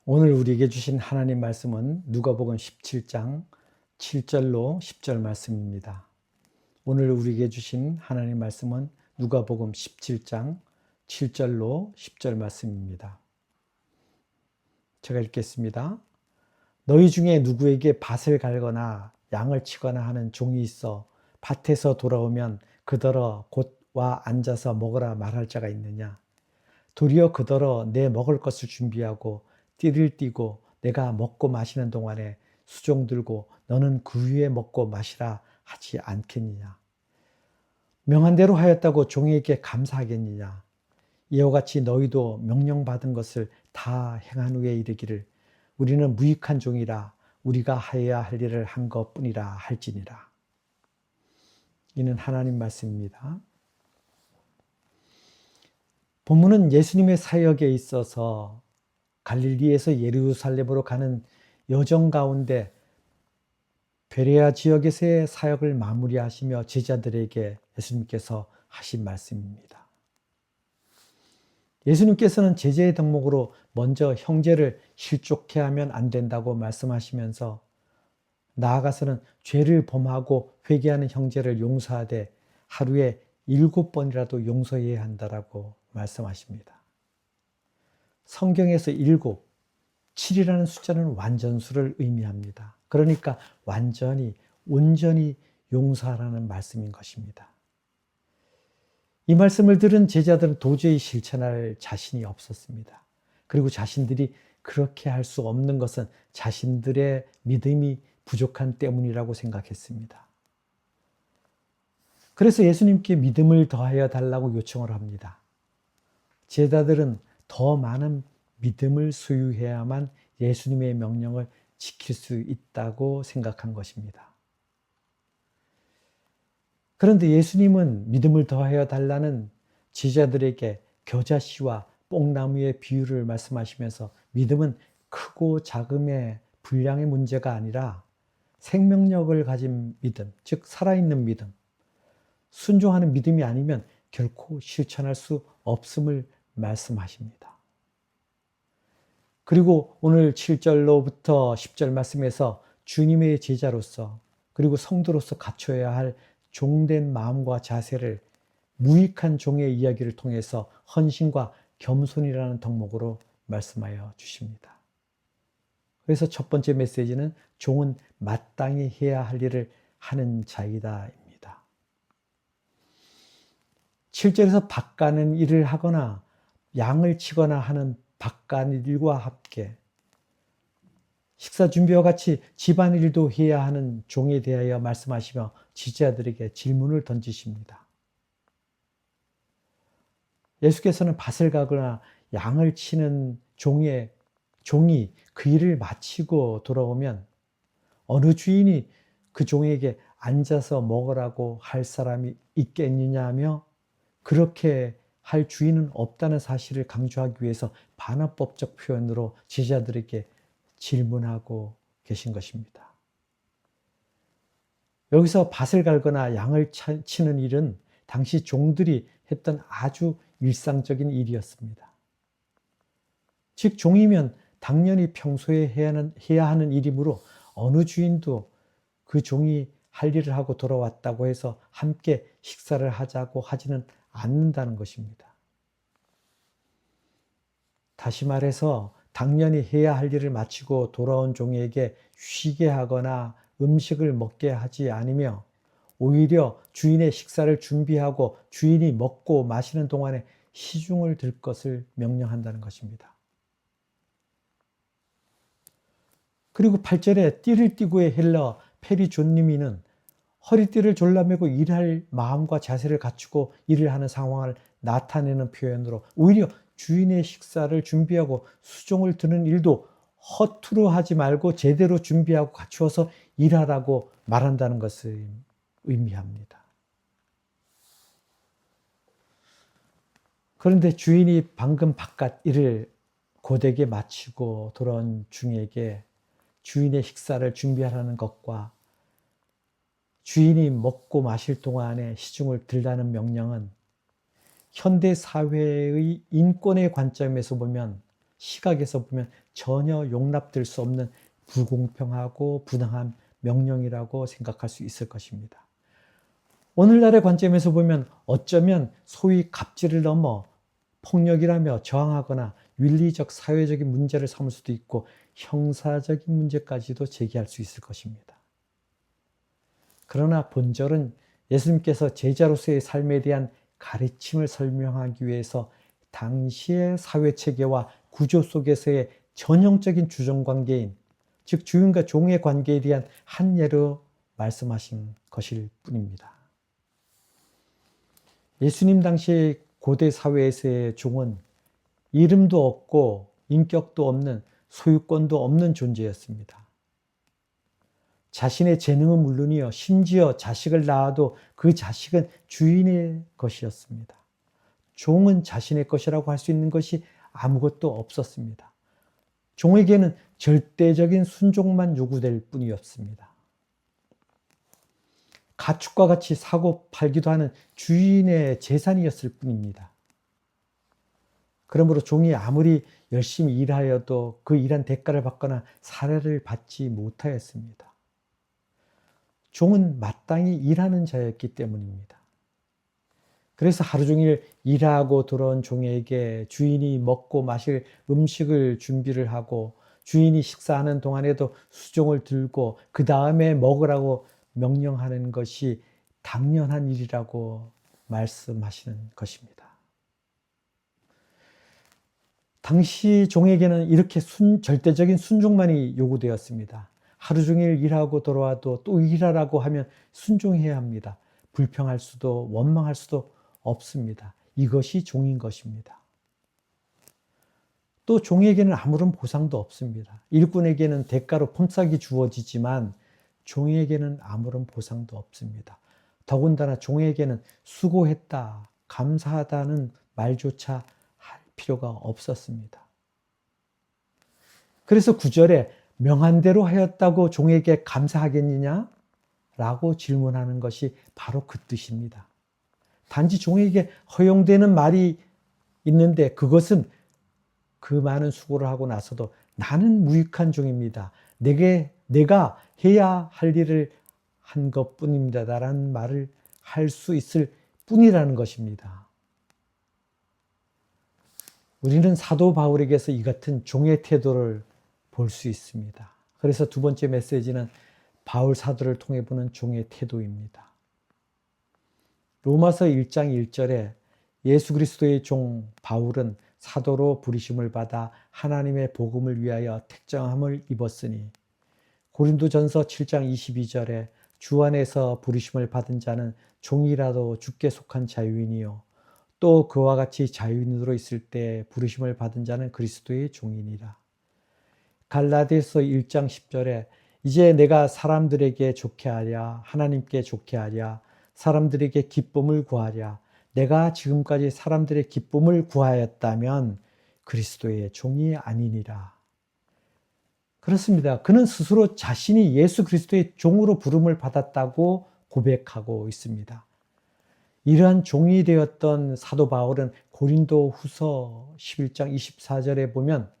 오늘 우리에게 주신 하나님 말씀은 누가복음 17장 7절로 10절 말씀입니다. 오늘 우리에게 주신 하나님 말씀은 누가복음 17장 7절로 10절 말씀입니다. 제가 읽겠습니다. 너희 중에 누구에게 밭을 갈거나 양을 치거나 하는 종이 있어 밭에서 돌아오면 그더러 곧 와 앉아서 먹으라 말할 자가 있느냐? 도리어 그더러 내 먹을 것을 준비하고 띠를 띠고 내가 먹고 마시는 동안에 수종 들고 너는 그 위에 먹고 마시라 하지 않겠느냐? 명한 대로 하였다고 종에게 감사하겠느냐? 이와 같이 너희도 명령받은 것을 다 행한 후에 이르기를 우리는 무익한 종이라 우리가 하여야 할 일을 한 것뿐이라 할지니라. 이는 하나님 말씀입니다. 본문은 예수님의 사역에 있어서 갈릴리에서 예루살렘으로 가는 여정 가운데 베레아 지역에서의 사역을 마무리하시며 제자들에게 예수님께서 하신 말씀입니다. 예수님께서는 제자의 덕목으로 먼저 형제를 실족해 하면 안 된다고 말씀하시면서 나아가서는 죄를 범하고 회개하는 형제를 용서하되 하루에 7번이라도 용서해야 한다라고 말씀하십니다. 성경에서 7, 7이라는 숫자는 완전수를 의미합니다. 그러니까 완전히, 온전히 용서하라는 말씀인 것입니다. 이 말씀을 들은 제자들은 도저히 실천할 자신이 없었습니다. 그리고 자신들이 그렇게 할 수 없는 것은 자신들의 믿음이 부족한 때문이라고 생각했습니다. 그래서 예수님께 믿음을 더하여 달라고 요청을 합니다. 제자들은 더 많은 믿음을 소유해야만 예수님의 명령을 지킬 수 있다고 생각한 것입니다. 그런데 예수님은 믿음을 더하여 달라는 제자들에게 겨자씨와 뽕나무의 비유를 말씀하시면서 믿음은 크고 작음의 분량의 문제가 아니라 생명력을 가진 믿음, 즉 살아있는 믿음, 순종하는 믿음이 아니면 결코 실천할 수 없음을 말씀하십니다. 그리고 오늘 7절로부터 10절 말씀에서 주님의 제자로서 그리고 성도로서 갖춰야 할 종된 마음과 자세를 무익한 종의 이야기를 통해서 헌신과 겸손이라는 덕목으로 말씀하여 주십니다. 그래서 첫 번째 메시지는 종은 마땅히 해야 할 일을 하는 자이다 입니다. 7절에서 밭가는 일을 하거나 양을 치거나 하는 밭가는 일과 함께 식사 준비와 같이 집안일도 해야 하는 종에 대하여 말씀하시며 지지자들에게 질문을 던지십니다. 예수께서는 밭을 가거나 양을 치는 종이 그 일을 마치고 돌아오면 어느 주인이 그 종에게 앉아서 먹으라고 할 사람이 있겠느냐 하며 그렇게 할 주인은 없다는 사실을 강조하기 위해서 반어법적 표현으로 제자들에게 질문하고 계신 것입니다. 여기서 밭을 갈거나 양을 치는 일은 당시 종들이 했던 아주 일상적인 일이었습니다. 즉 종이면 당연히 평소에 해야 하는 일이므로 어느 주인도 그 종이 할 일을 하고 돌아왔다고 해서 함께 식사를 하자고 하지는 않는다는 것입니다. 다시 말해서 당연히 해야 할 일을 마치고 돌아온 종에게 쉬게 하거나 음식을 먹게 하지 않으며 오히려 주인의 식사를 준비하고 주인이 먹고 마시는 동안에 시중을 들 것을 명령한다는 것입니다. 그리고 8절에 띠를 띠고의 헬러 페리존니미는 허리띠를 졸라매고 일할 마음과 자세를 갖추고 일을 하는 상황을 나타내는 표현으로 오히려 주인의 식사를 준비하고 수종을 드는 일도 허투루 하지 말고 제대로 준비하고 갖추어서 일하라고 말한다는 것을 의미합니다. 그런데 주인이 방금 바깥 일을 고되게 마치고 돌아온 중에게 주인의 식사를 준비하라는 것과 주인이 먹고 마실 동안에 시중을 들라는 명령은 현대 사회의 인권의 관점에서 보면, 시각에서 보면 전혀 용납될 수 없는 불공평하고 부당한 명령이라고 생각할 수 있을 것입니다. 오늘날의 관점에서 보면 어쩌면 소위 갑질을 넘어 폭력이라며 저항하거나 윤리적 사회적인 문제를 삼을 수도 있고 형사적인 문제까지도 제기할 수 있을 것입니다. 그러나 본절은 예수님께서 제자로서의 삶에 대한 가르침을 설명하기 위해서 당시의 사회체계와 구조 속에서의 전형적인 주종관계인, 즉 주인과 종의 관계에 대한 한 예로 말씀하신 것일 뿐입니다. 예수님 당시 고대 사회에서의 종은 이름도 없고 인격도 없는 소유권도 없는 존재였습니다. 자신의 재능은 물론이요, 심지어 자식을 낳아도 그 자식은 주인의 것이었습니다. 종은 자신의 것이라고 할 수 있는 것이 아무것도 없었습니다. 종에게는 절대적인 순종만 요구될 뿐이었습니다. 가축과 같이 사고 팔기도 하는 주인의 재산이었을 뿐입니다. 그러므로 종이 아무리 열심히 일하여도 그 일한 대가를 받거나 사례를 받지 못하였습니다. 종은 마땅히 일하는 자였기 때문입니다. 그래서 하루 종일 일하고 돌아온 종에게 주인이 먹고 마실 음식을 준비를 하고 주인이 식사하는 동안에도 수종을 들고 그 다음에 먹으라고 명령하는 것이 당연한 일이라고 말씀하시는 것입니다. 당시 종에게는 이렇게 절대적인 순종만이 요구되었습니다. 하루 종일 일하고 돌아와도 또 일하라고 하면 순종해야 합니다. 불평할 수도 원망할 수도 없습니다. 이것이 종인 것입니다. 또 종에게는 아무런 보상도 없습니다. 일꾼에게는 대가로 품삯이 주어지지만 종에게는 아무런 보상도 없습니다. 더군다나 종에게는 수고했다, 감사하다는 말조차 할 필요가 없었습니다. 그래서 9절에 명한 대로 하였다고 종에게 감사하겠느냐? 라고 질문하는 것이 바로 그 뜻입니다. 단지 종에게 허용되는 말이 있는데 그것은 그 많은 수고를 하고 나서도 나는 무익한 종입니다. 내가 해야 할 일을 한 것뿐입니다. 라는 말을 할 수 있을 뿐이라는 것입니다. 우리는 사도 바울에게서 이 같은 종의 태도를 볼 수 있습니다. 그래서 두 번째 메시지는 바울 사도를 통해 보는 종의 태도입니다. 로마서 1장 1절에 예수 그리스도의 종 바울은 사도로 부르심을 받아 하나님의 복음을 위하여 택정함을 입었으니, 고린도전서 7장 22절에 주 안에서 부르심을 받은 자는 종이라도 주께 속한 자유인이요 또 그와 같이 자유인으로 있을 때 부르심을 받은 자는 그리스도의 종이니라. 갈라디아서 1장 10절에 이제 내가 사람들에게 좋게 하랴 하나님께 좋게 하랴 사람들에게 기쁨을 구하랴 내가 지금까지 사람들의 기쁨을 구하였다면 그리스도의 종이 아니니라. 그렇습니다. 그는 스스로 자신이 예수 그리스도의 종으로 부름을 받았다고 고백하고 있습니다. 이러한 종이 되었던 사도 바울은 고린도 후서 11장 24절에 보면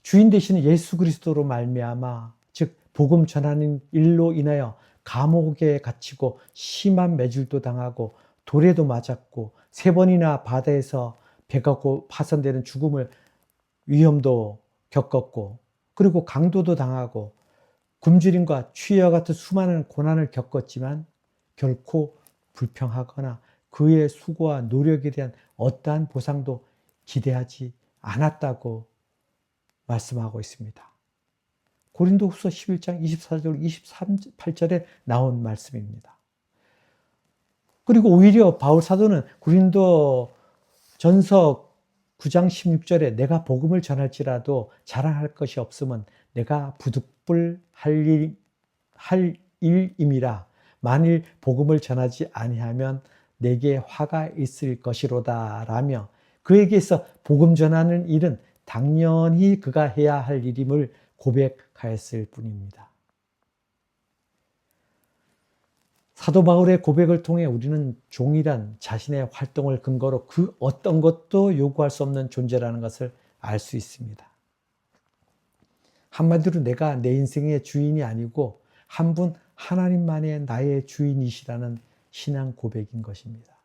주인 되시는 예수 그리스도로 말미암아 즉 복음 전하는 일로 인하여 감옥에 갇히고 심한 매질도 당하고 돌에도 맞았고 3번이나 바다에서 배가 파손되는 죽음을 위험도 겪었고 그리고 강도도 당하고 굶주림과 취해와 같은 수많은 고난을 겪었지만 결코 불평하거나 그의 수고와 노력에 대한 어떠한 보상도 기대하지 않았다고 말씀하고 있습니다. 고린도후서 11장 24절 28절에 나온 말씀입니다. 그리고 오히려 바울 사도는 고린도 전서 9장 16절에 내가 복음을 전할지라도 자랑할 것이 없으면 내가 부득불 할 일임이라. 만일 복음을 전하지 아니하면 내게 화가 있을 것이로다 라며 그에게서 복음 전하는 일은 당연히 그가 해야 할 일임을 고백하였을 뿐입니다. 사도 바울의 고백을 통해 우리는 종이란 자신의 활동을 근거로 그 어떤 것도 요구할 수 없는 존재라는 것을 알 수 있습니다. 한마디로 내가 내 인생의 주인이 아니고 한 분 하나님만이 나의 주인이시라는 신앙 고백인 것입니다.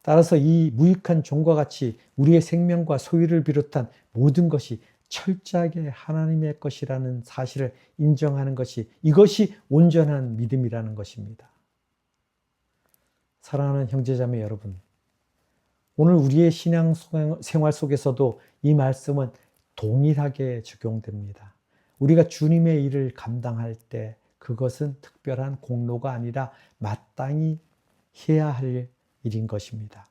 따라서 이 무익한 종과 같이 우리의 생명과 소유를 비롯한 모든 것이 철저하게 하나님의 것이라는 사실을 인정하는 것이, 이것이 온전한 믿음이라는 것입니다. 사랑하는 형제자매 여러분, 오늘 우리의 신앙 생활 속에서도 이 말씀은 동일하게 적용됩니다. 우리가 주님의 일을 감당할 때 그것은 특별한 공로가 아니라 마땅히 해야 할 일인 것입니다.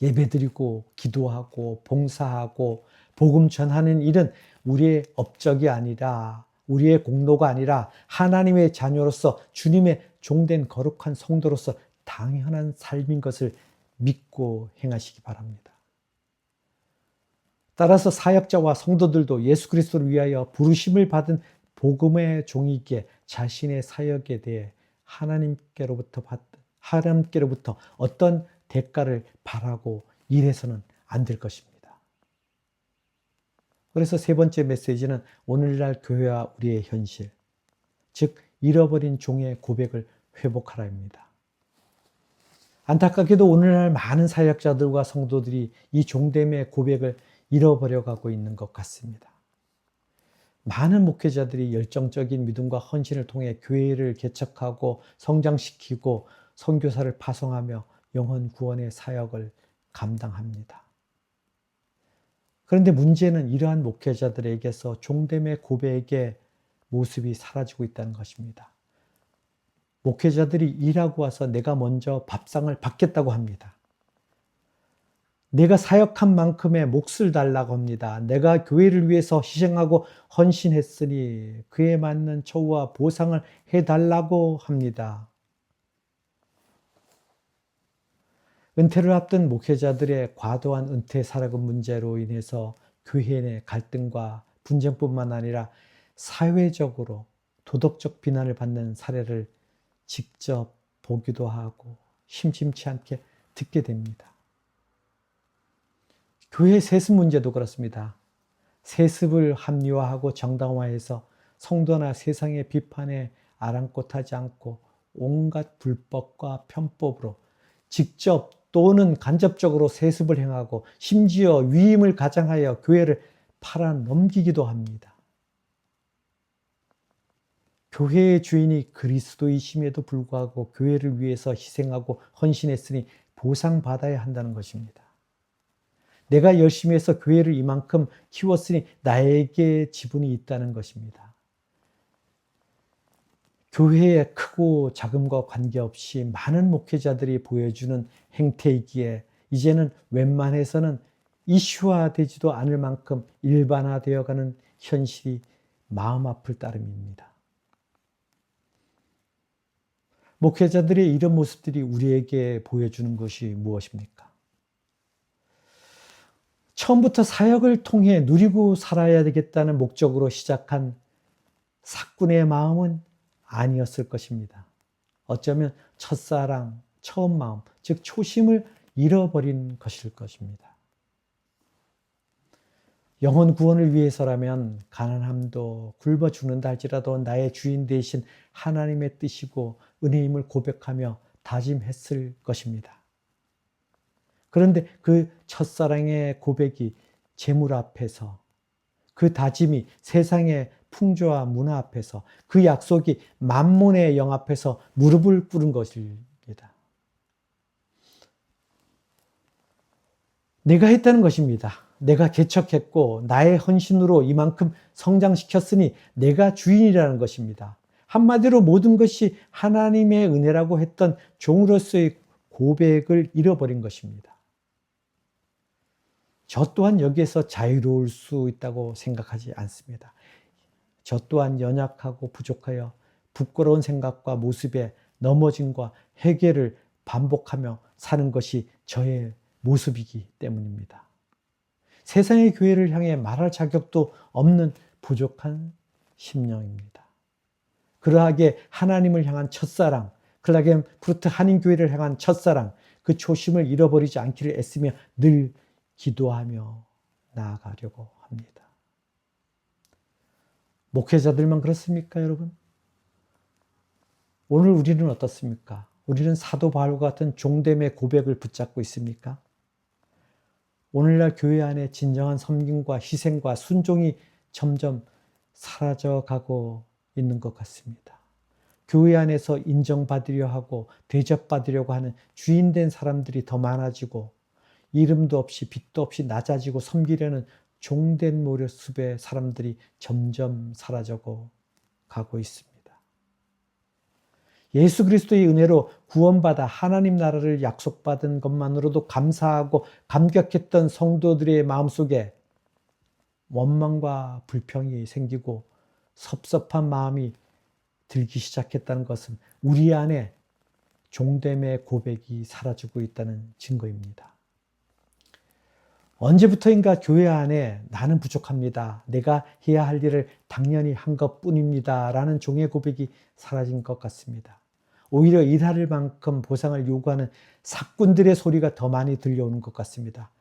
예배드리고 기도하고 봉사하고 복음 전하는 일은 우리의 업적이 아니라, 우리의 공로가 아니라 하나님의 자녀로서 주님의 종된 거룩한 성도로서 당연한 삶인 것을 믿고 행하시기 바랍니다. 따라서 사역자와 성도들도 예수 그리스도를 위하여 부르심을 받은 복음의 종이기에 자신의 사역에 대해 하나님께로부터 어떤 대가를 바라고 일해서는 안 될 것입니다. 그래서 세 번째 메시지는 오늘날 교회와 우리의 현실, 즉 잃어버린 종의 고백을 회복하라입니다. 안타깝게도 오늘날 많은 사역자들과 성도들이 이 종됨의 고백을 잃어버려가고 있는 것 같습니다. 많은 목회자들이 열정적인 믿음과 헌신을 통해 교회를 개척하고 성장시키고 선교사를 파송하며 영혼 구원의 사역을 감당합니다. 그런데 문제는 이러한 목회자들에게서 종됨의 고백의 모습이 사라지고 있다는 것입니다. 목회자들이 일하고 와서 내가 먼저 밥상을 받겠다고 합니다. 내가 사역한 만큼의 몫을 달라고 합니다. 내가 교회를 위해서 희생하고 헌신했으니 그에 맞는 처우와 보상을 해달라고 합니다. 은퇴를 앞둔 목회자들의 과도한 은퇴 사례금 문제로 인해서 교회 내 갈등과 분쟁뿐만 아니라 사회적으로 도덕적 비난을 받는 사례를 직접 보기도 하고 심심치 않게 듣게 됩니다. 교회 세습 문제도 그렇습니다. 세습을 합리화하고 정당화해서 성도나 세상의 비판에 아랑곳하지 않고 온갖 불법과 편법으로 직접 또는 간접적으로 세습을 행하고 심지어 위임을 가장하여 교회를 팔아넘기기도 합니다. 교회의 주인이 그리스도이심에도 불구하고 교회를 위해서 희생하고 헌신했으니 보상받아야 한다는 것입니다. 내가 열심히 해서 교회를 이만큼 키웠으니 나에게 지분이 있다는 것입니다. 교회의 크고 작음과 관계없이 많은 목회자들이 보여주는 행태이기에 이제는 웬만해서는 이슈화되지도 않을 만큼 일반화되어가는 현실이 마음 아플 따름입니다. 목회자들의 이런 모습들이 우리에게 보여주는 것이 무엇입니까? 처음부터 사역을 통해 누리고 살아야 되겠다는 목적으로 시작한 사꾼의 마음은 아니었을 것입니다. 어쩌면 첫사랑, 처음 마음, 즉 초심을 잃어버린 것일 것입니다. 영혼 구원을 위해서라면 가난함도 굶어 죽는다 할지라도 나의 주인 되신 하나님의 뜻이고 은혜임을 고백하며 다짐했을 것입니다. 그런데 그 첫사랑의 고백이 재물 앞에서, 그 다짐이 세상의 풍조와 문화 앞에서, 그 약속이 만몬의 영 앞에서 무릎을 꿇은 것입니다. 내가 했다는 것입니다. 내가 개척했고 나의 헌신으로 이만큼 성장시켰으니 내가 주인이라는 것입니다. 한마디로 모든 것이 하나님의 은혜라고 했던 종으로서의 고백을 잃어버린 것입니다. 저 또한 여기에서 자유로울 수 있다고 생각하지 않습니다. 저 또한 연약하고 부족하여 부끄러운 생각과 모습에 넘어짐과 회개를 반복하며 사는 것이 저의 모습이기 때문입니다. 세상의 교회를 향해 말할 자격도 없는 부족한 심령입니다. 그러하게 하나님을 향한 첫사랑, 클라겐푸르트 한인교회를 향한 첫사랑, 그 초심을 잃어버리지 않기를 애쓰며 늘 기도하며 나아가려고 합니다. 목회자들만 그렇습니까, 여러분? 오늘 우리는 어떻습니까? 우리는 사도 바울과 같은 종됨의 고백을 붙잡고 있습니까? 오늘날 교회 안에 진정한 섬김과 희생과 순종이 점점 사라져가고 있는 것 같습니다. 교회 안에서 인정받으려 하고 대접받으려고 하는 주인된 사람들이 더 많아지고 이름도 없이 빛도 없이 낮아지고 섬기려는 종된 모습의 사람들이 점점 사라져가고 있습니다. 예수 그리스도의 은혜로 구원받아 하나님 나라를 약속받은 것만으로도 감사하고 감격했던 성도들의 마음속에 원망과 불평이 생기고 섭섭한 마음이 들기 시작했다는 것은 우리 안에 종됨의 고백이 사라지고 있다는 증거입니다. 언제부터인가 교회 안에 나는 부족합니다. 내가 해야 할 일을 당연히 한 것뿐입니다. 라는 종의 고백이 사라진 것 같습니다. 오히려 일할 만큼 보상을 요구하는 사꾼들의 소리가 더 많이 들려오는 것 같습니다.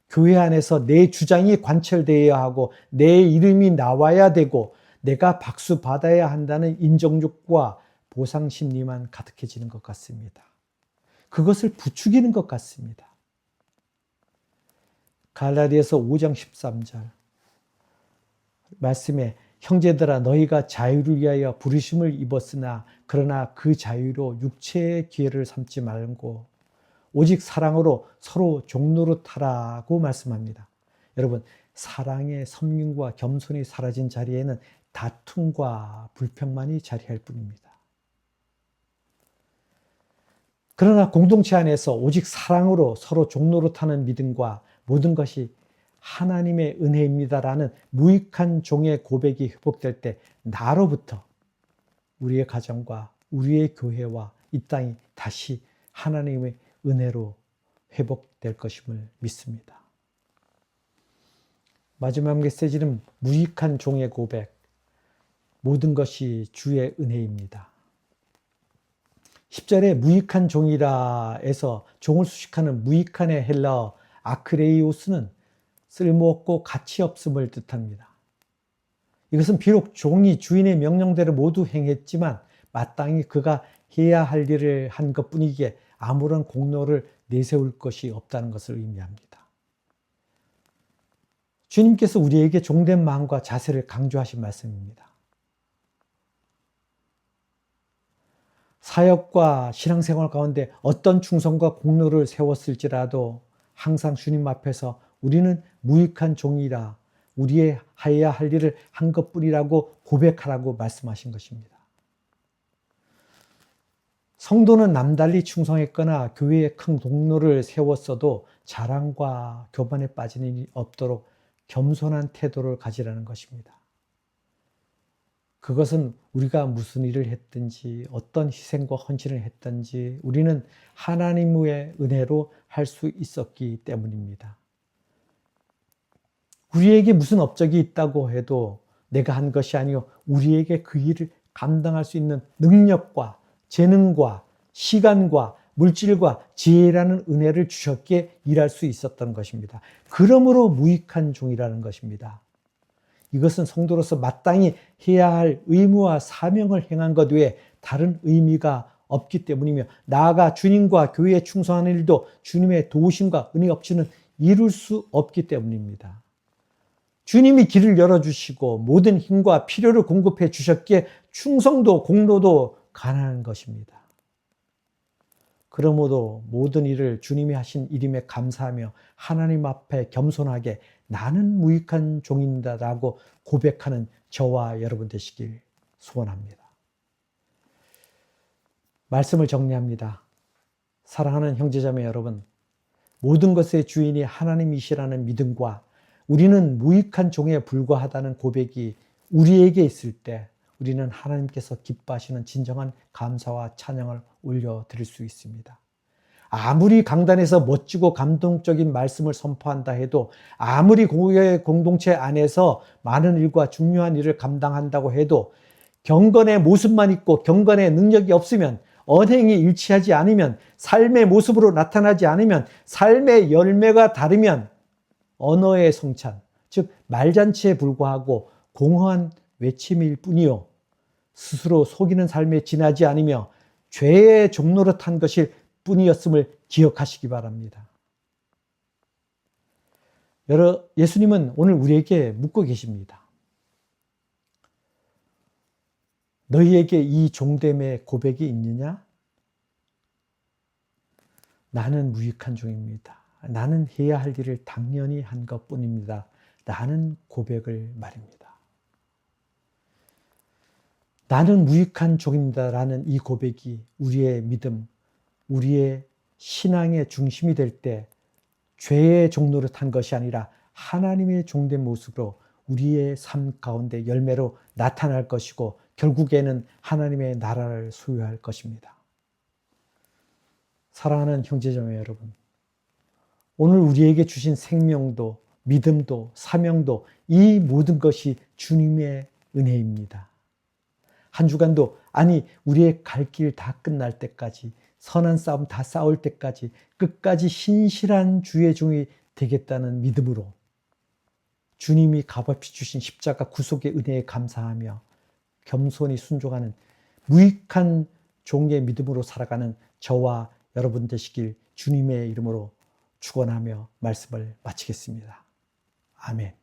교회 안에서 내 주장이 관철되어야 하고 내 이름이 나와야 되고 내가 박수 받아야 한다는 인정욕구와 보상 심리만 가득해지는 것 같습니다. 그것을 부추기는 것 같습니다. 갈라디아서 5장 13절 말씀에 형제들아 너희가 자유를 위하여 부르심을 입었으나 그러나 그 자유로 육체의 기회를 삼지 말고 오직 사랑으로 서로 종노릇하라고 말씀합니다. 여러분, 사랑의 섬김과 겸손이 사라진 자리에는 다툼과 불평만이 자리할 뿐입니다. 그러나 공동체 안에서 오직 사랑으로 서로 종노릇하는 믿음과 모든 것이 하나님의 은혜입니다라는 무익한 종의 고백이 회복될 때 나로부터 우리의 가정과 우리의 교회와 이 땅이 다시 하나님의 은혜로 회복될 것임을 믿습니다. 마지막 메시지는 무익한 종의 고백, 모든 것이 주의 은혜입니다. 10절에 무익한 종이라에서 종을 수식하는 무익한의 헬라어 아크레이오스는 쓸모없고 가치 없음을 뜻합니다. 이것은 비록 종이 주인의 명령대로 모두 행했지만 마땅히 그가 해야 할 일을 한 것뿐이기에 아무런 공로를 내세울 것이 없다는 것을 의미합니다. 주님께서 우리에게 종된 마음과 자세를 강조하신 말씀입니다. 사역과 신앙생활 가운데 어떤 충성과 공로를 세웠을지라도 항상 주님 앞에서 우리는 무익한 종이라 우리의 해야 할 일을 한 것뿐이라고 고백하라고 말씀하신 것입니다. 성도는 남달리 충성했거나 교회에 큰 공로를 세웠어도 자랑과 교만에 빠지는 일이 없도록 겸손한 태도를 가지라는 것입니다. 그것은 우리가 무슨 일을 했든지 어떤 희생과 헌신을 했든지 우리는 하나님의 은혜로 할 수 있었기 때문입니다. 우리에게 무슨 업적이 있다고 해도 내가 한 것이 아니요 우리에게 그 일을 감당할 수 있는 능력과 재능과 시간과 물질과 지혜라는 은혜를 주셨기에 일할 수 있었던 것입니다. 그러므로 무익한 종이라는 것입니다. 이것은 성도로서 마땅히 해야 할 의무와 사명을 행한 것 외에 다른 의미가 없기 때문이며 나아가 주님과 교회에 충성하는 일도 주님의 도우심과 은혜 없이는 이룰 수 없기 때문입니다. 주님이 길을 열어주시고 모든 힘과 필요를 공급해 주셨기에 충성도 공로도 가능한 것입니다. 그러므로 모든 일을 주님이 하신 일임에 감사하며 하나님 앞에 겸손하게 나는 무익한 종입니다라고 고백하는 저와 여러분 되시길 소원합니다. 말씀을 정리합니다. 사랑하는 형제자매 여러분, 모든 것의 주인이 하나님이시라는 믿음과 우리는 무익한 종에 불과하다는 고백이 우리에게 있을 때 우리는 하나님께서 기뻐하시는 진정한 감사와 찬양을 올려드릴 수 있습니다. 아무리 강단에서 멋지고 감동적인 말씀을 선포한다 해도 아무리 교회 공동체 안에서 많은 일과 중요한 일을 감당한다고 해도 경건의 모습만 있고 경건의 능력이 없으면, 언행이 일치하지 않으면, 삶의 모습으로 나타나지 않으면, 삶의 열매가 다르면 언어의 성찬, 즉 말잔치에 불과하고 공허한 외침일 뿐이요, 스스로 속이는 삶에 지나지 않으며 죄의 종로로 탄 것일 뿐이었음을 기억하시기 바랍니다. 예수님은 오늘 우리에게 묻고 계십니다. 너희에게 이 종됨의 고백이 있느냐? 나는 무익한 종입니다. 나는 해야 할 일을 당연히 한 것뿐입니다. 라는 고백을 말입니다. 나는 무익한 종입니다. 라는 이 고백이 우리의 믿음, 우리의 신앙의 중심이 될 때 죄의 종로를 탄 것이 아니라 하나님의 종된 모습으로 우리의 삶 가운데 열매로 나타날 것이고, 결국에는 하나님의 나라를 소유할 것입니다. 사랑하는 형제자매 여러분, 오늘 우리에게 주신 생명도 믿음도 사명도 이 모든 것이 주님의 은혜입니다. 한 주간도, 아니 우리의 갈 길 다 끝날 때까지, 선한 싸움 다 싸울 때까지 끝까지 신실한 주의 종이 되겠다는 믿음으로 주님이 값없이 주신 십자가 구속의 은혜에 감사하며 겸손히 순종하는 무익한 종의 믿음으로 살아가는 저와 여러분 되시길 주님의 이름으로 축원하며 말씀을 마치겠습니다. 아멘.